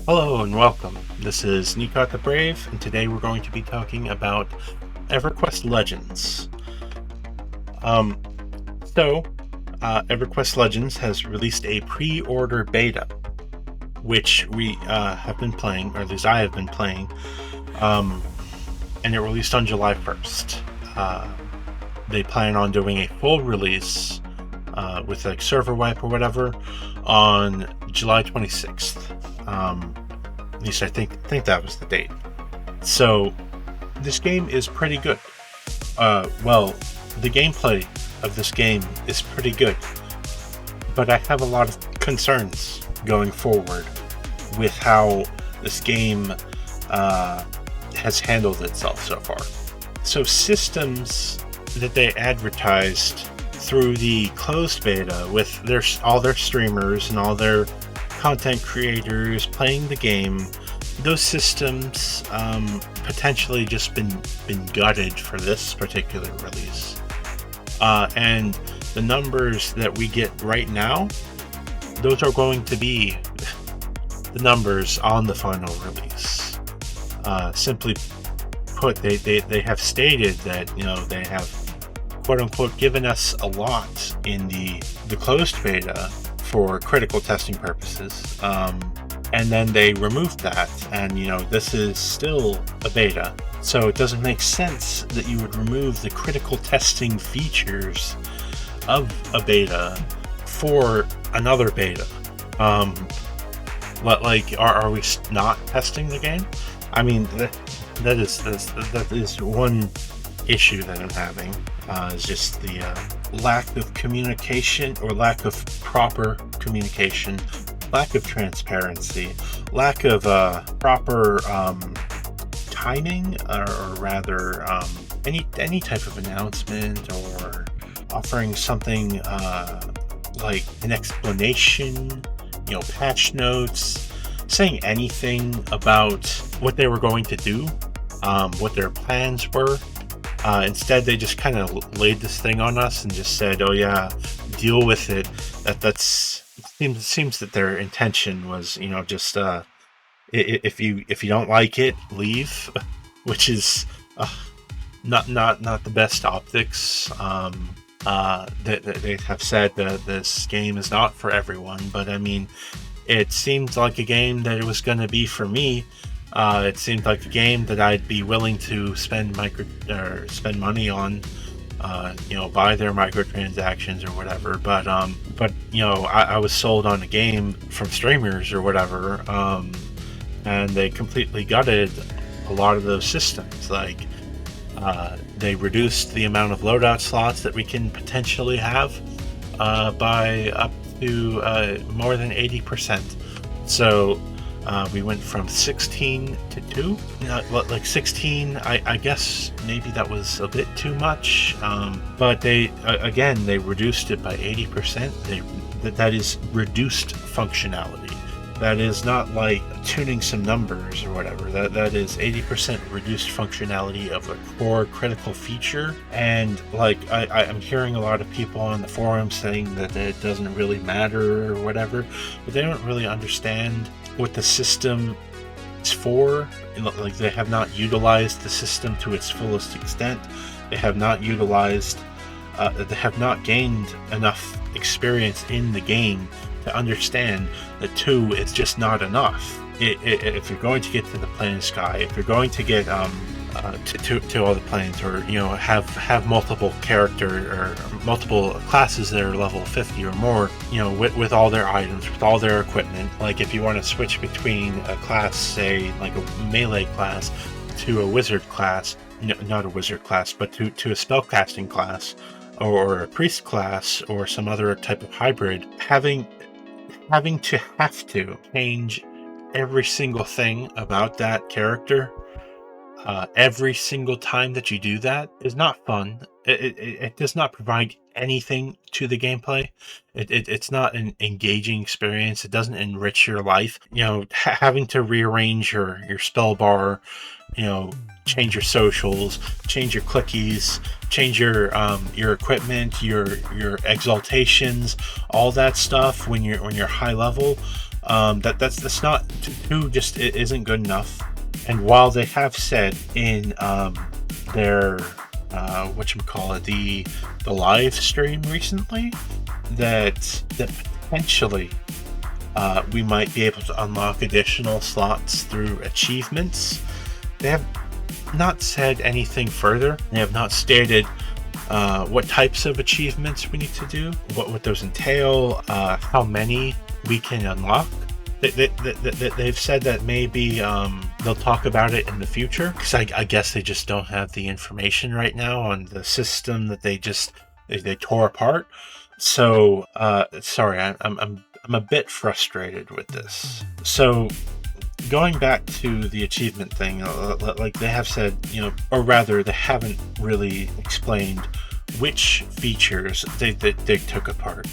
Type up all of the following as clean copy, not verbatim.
Hello and welcome. This is Nikot the Brave, and today we're going to be talking about Everquest Legends. Um, Everquest Legends has released a pre-order beta, which we have been playing, or at least I have been playing, and it released on July 1st. They plan on doing a full release with like server wipe or whatever on July 26th. At least I think that was the date. So this game is pretty good. The gameplay of this game is pretty good, but I have a lot of concerns going forward with how this game has handled itself so far. So systems that they advertised through the closed beta with all their streamers and all their content creators playing the game, those systems potentially just been gutted for this particular release, and the numbers that we get right now, those are going to be the numbers on the final release. Simply put, they have stated that they have quote unquote given us a lot in the closed beta for critical testing purposes, and then they removed that, and this is still a beta, so it doesn't make sense that you would remove the critical testing features of a beta for another beta. Are we not testing the game? I mean, that is one issue that I'm having, is just the lack of communication, or lack of proper communication, lack of transparency, lack of proper timing, or rather any type of announcement, or offering something like an explanation, patch notes, saying anything about what they were going to do, what their plans were. Instead, they just kind of laid this thing on us and just said, "Oh yeah, deal with it." It seems that their intention was, just if you don't like it, leave, which is not the best optics. They have said that this game is not for everyone, but I mean, it seemed like a game that it was going to be for me. It seemed like a game that I'd be willing to spend money on, buy their microtransactions or whatever. But I was sold on a game from streamers or whatever, and they completely gutted a lot of those systems. Like, they reduced the amount of loadout slots that we can potentially have by up to more than 80%. So we went from 16 to 2. Like 16, I guess maybe that was a bit too much, but they reduced it by 80%. That is reduced functionality. That is not like tuning some numbers or whatever. That is 80% reduced functionality of a core critical feature. And like I'm hearing a lot of people on the forums saying that it doesn't really matter or whatever, but they don't really understand what the system is for. Like, they have not utilized the system to its fullest extent. They have not gained enough experience in the game to understand that 2 is just not enough. If you're going to get to the plane sky, if you're going to get to all the planes, or have multiple character or multiple classes that are level 50 or more, with all their items, with all their equipment. Like, if you want to switch between a class, say like a melee class, to a wizard class, not a wizard class, but to a spellcasting class, or a priest class, or some other type of hybrid, having to change every single thing about that character every single time that you do that is not fun. It does not provide anything to the gameplay. It's not an engaging experience. It doesn't enrich your life. Having to rearrange your spell bar, change your socials, change your clickies, change your equipment, your exaltations, all that stuff when you're high level. That's not two, just it isn't good enough. And while they have said in their whatchamacallit, the live stream recently that potentially we might be able to unlock additional slots through achievements, they have not said anything further. They have not stated what types of achievements we need to do, what those entail, how many we can unlock. They've said that maybe they'll talk about it in the future, because I guess they just don't have the information right now on the system that they tore apart. So sorry, I'm a bit frustrated with this. So going back to the achievement thing, like they have said, or rather they haven't really explained which features they took apart,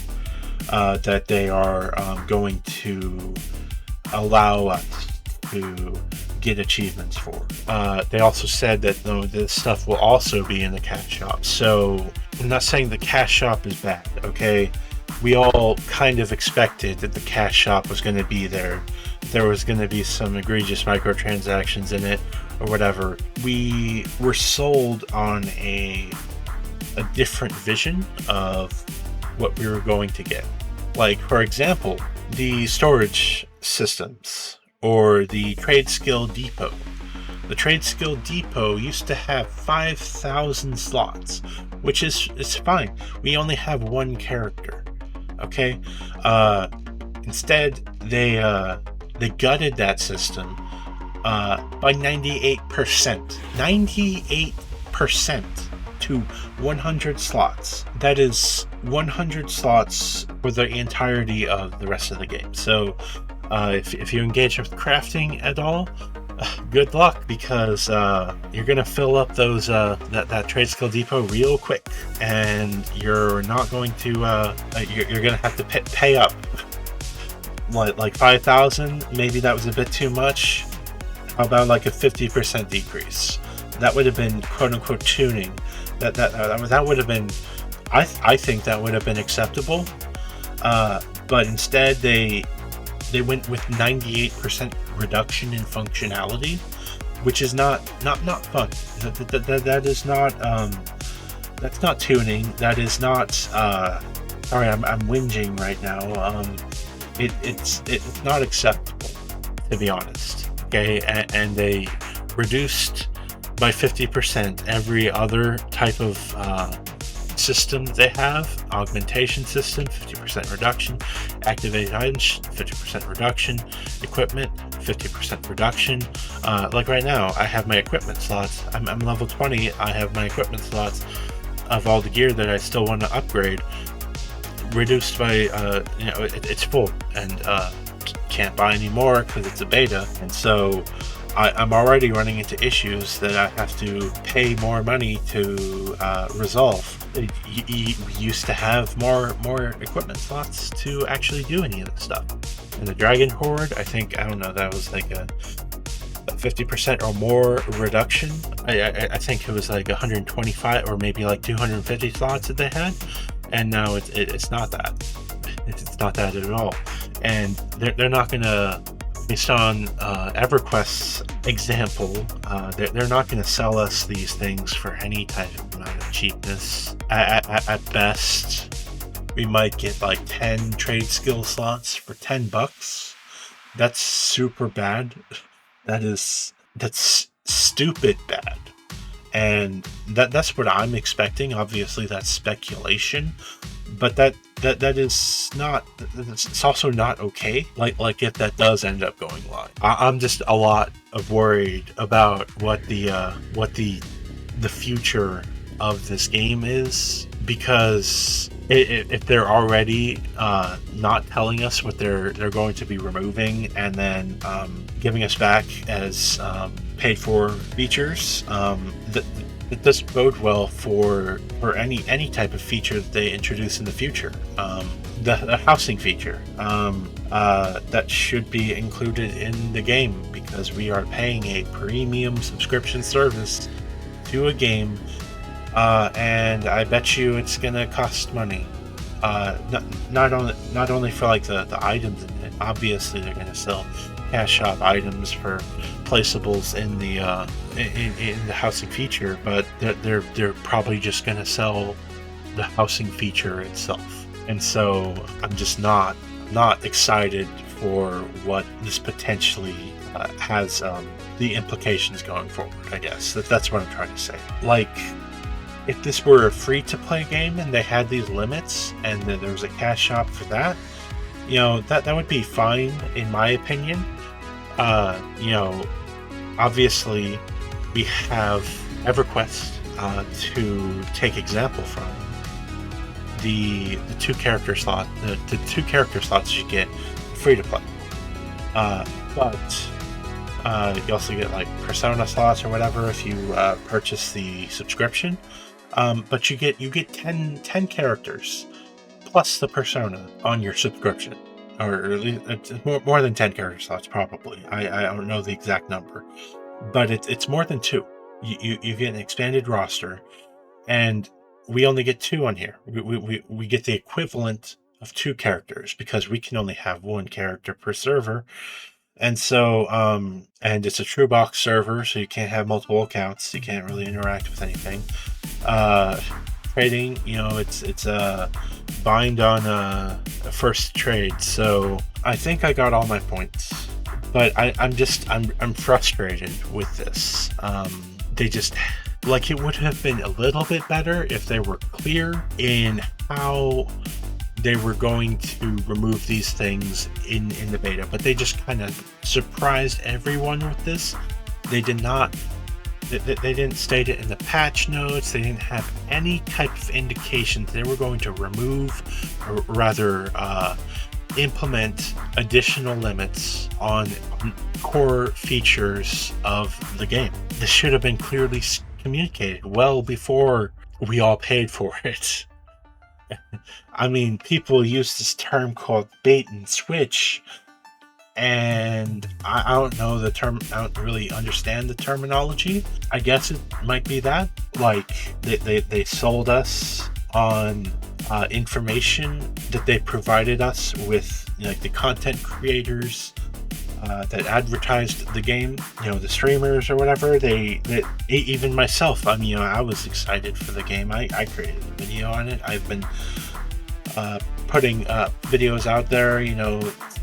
that they are going to allow us to get achievements for. They also said that this stuff will also be in the cash shop. So I'm not saying the cash shop is bad, okay? We all kind of expected that the cash shop was going to be there. There was going to be some egregious microtransactions in it or whatever. We were sold on a different vision of what we were going to get. Like, for example, the storage systems or the trade skill depot. The trade skill depot used to have 5,000 slots, which is fine. We only have one character. Okay, instead they gutted that system by 98% to 100 slots. That is 100 slots for the entirety of the rest of the game. So if you engage with crafting at all, good luck, because you're gonna fill up those that trade skill depot real quick, and you're not going to you're gonna have to pay up like 5,000. Maybe that was a bit too much. How about like a 50% decrease? That would have been quote unquote tuning. That would have been, I think that would have been acceptable. But instead they went with 98% reduction in functionality, which is not fun. That is not that's not tuning. That is not sorry, I'm whinging right now. It's not acceptable, to be honest. Okay, and they reduced by 50% every other type of system that they have. Augmentation system, 50% reduction. Activated items, 50% reduction. Equipment, 50% reduction. Like right now, I have my equipment slots. I'm level 20. I have my equipment slots of all the gear that I still want to upgrade reduced by it's full, and can't buy any more because it's a beta. And so I'm already running into issues that I have to pay more money to resolve. You used to have more equipment slots to actually do any of this stuff. And the Dragon Horde, I don't know, that was like a 50% or more reduction. I think it was like 125 or maybe like 250 slots that they had, and now it's not that. It's not that at all. And they're not gonna, based on EverQuest's example, they're not going to sell us these things for any type of amount of cheapness. At best, we might get like 10 trade skill slots for $10. That's super bad. That's stupid bad. And that's what I'm expecting. Obviously, that's speculation, but that is not. It's also not okay. Like if that does end up going live, I'm just a lot of worried about what the future of this game is, because if they're already not telling us what they're going to be removing and then giving us back as paid for features, it doesn't bode well for any type of feature that they introduce in the future. The housing feature that should be included in the game, because we are paying a premium subscription service to a game, and I bet you it's gonna cost money. not only for like the items in it. Obviously, they're going to sell cash shop items for placeables in the housing feature, but they're probably just going to sell the housing feature itself. And so I'm just not excited for what this potentially has the implications going forward. I guess that's what I'm trying to say. Like, if this were a free-to-play game and they had these limits and there was a cash shop for that, that would be fine in my opinion. Obviously we have EverQuest to take example from. The two character slots you get free to play, but you also get like persona slots or whatever if you purchase the subscription. But you get 10 characters plus the persona on your subscription, or at least it's more than 10 character slots probably. I don't know the exact number, but it's more than 2. You get an expanded roster, and we only get 2 on here. We get the equivalent of 2 characters because we can only have 1 character per server. And so, and it's a true box server, so you can't have multiple accounts. You can't really interact with anything. Trading, it's a bind on a first trade. So I think I got all my points, but I'm frustrated with this. They just, like, it would have been a little bit better if they were clear in how they were going to remove these things in the beta, but they just kind of surprised everyone with this. They did not, they didn't state it in the patch notes. They didn't have any type of indication they were going to remove, or rather implement additional limits on core features of the game. This should have been clearly communicated well before we all paid for it. I mean, people use this term called bait and switch, and I don't know the term. I don't really understand the terminology. I guess it might be that, like, they sold us on information that they provided us with, like the content creators that advertised the game, the streamers or whatever. They even myself, I mean, I was excited for the game. I created a video on it. I've been putting videos out there,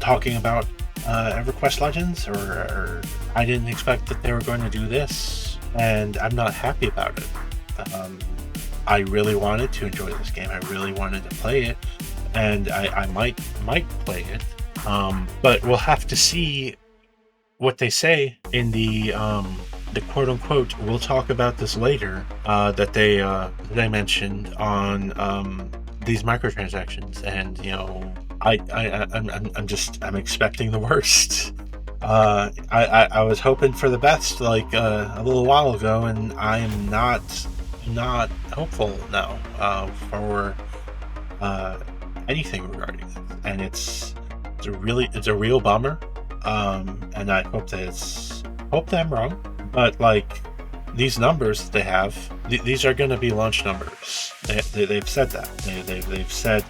talking about Everquest Legends, or I didn't expect that they were going to do this, and I'm not happy about it. I really wanted to enjoy this game. I really wanted to play it, and I might play it. But we'll have to see what they say in the quote-unquote "we'll talk about this later" that they mentioned on these microtransactions. And I'm expecting the worst. I was hoping for the best like a little while ago, and I am not hopeful now for anything regarding this. And it's a real bummer, and I hope that I'm wrong, but like, these numbers that they have, these are going to be launch numbers. They've said that. They've said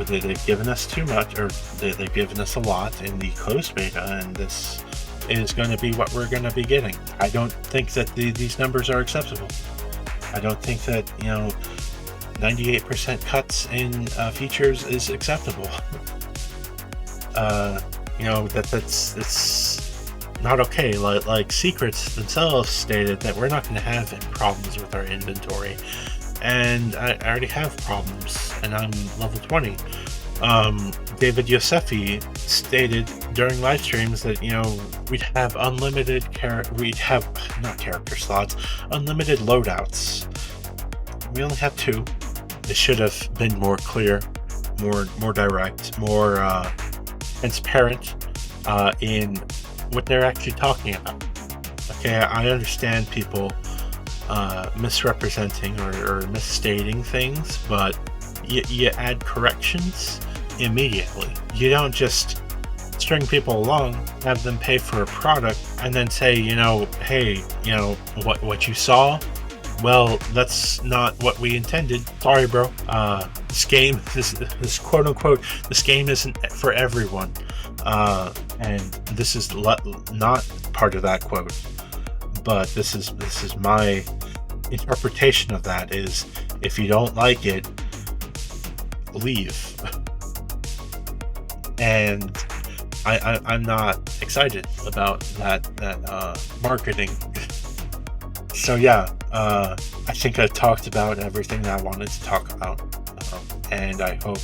they've given us too much, or they've given us a lot in the closed beta, and this is going to be what we're going to be getting. I don't think that these numbers are acceptable. I don't think that 98% cuts in features is acceptable. That's not okay. Like Secrets themselves stated that we're not going to have any problems with our inventory, and I already have problems, and I'm level 20. David Yosefi stated during live streams that we'd have unlimited character slots, unlimited loadouts. We only have 2. It should have been more clear, more direct, more transparent in what they're actually talking about. Okay, I understand people misrepresenting or misstating things, but you add corrections immediately. You don't just string people along, have them pay for a product, and then say, hey, what you saw Well, that's not what we intended. Sorry, bro. This quote unquote, this game isn't for everyone. And this is not part of that quote. But this is my interpretation of that is, if you don't like it, leave. And I'm not excited about that marketing. So yeah, I think I talked about everything that I wanted to talk about, and I hope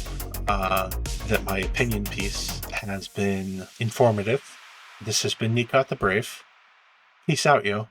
that my opinion piece has been informative. This has been Nikat the Brave. Peace out, yo.